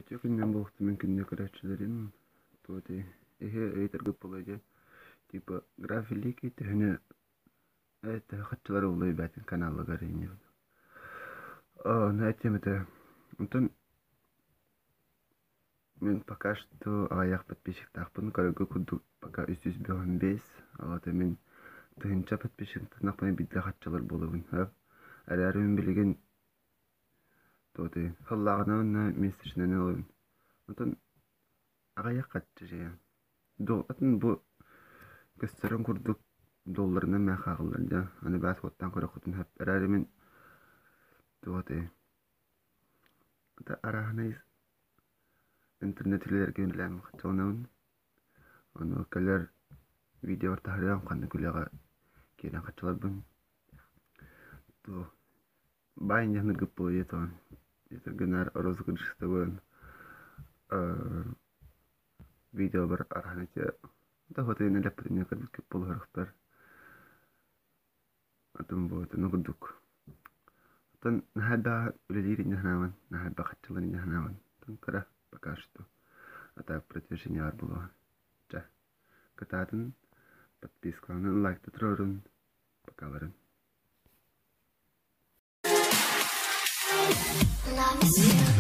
Көтө күннен болуқты мен күнне көрәтшілерін тоды өйтер көп болады. Типа графилики төхіні это қатшылар олай бәтін каналы көрейін. Нәтеметі. Онтан мен пока что аяқ подписчик тақпын. Көрігі күдік пока 305. Алаты мен тұхынша подписчик тақпын бидді қатшылар болуын. Әрі мен білген тоды қаллағына онна местішінен олын. Онтан ағаяқ қатшы жайын. Доғатын бұ көстерін күрдік долларына мән қағылар. Аны бәс қоттан көрі құтын әп. Әрі мен тоды арағынайыз интернет үйлерге өніләң қатшылынауын. Оны кәлер видео ортағырыған қанды көлеға кейлен қатшылар бұн. Байын яғны көп болу етуін. Гүнәр розыгрышты бұн видео бір арғанете. Фотойын әліппетіне көрдік көп болу ғырықтар. Атым бұйтыны күрдік. Тон нахадба үлелерін яғнауын, нахадба қатшыларын яғнауын. Тон кіра пока что. Ата продвижение арбулуға. Кытатын подпискаларын, лайкты тұрырын, покаларын. Love is you.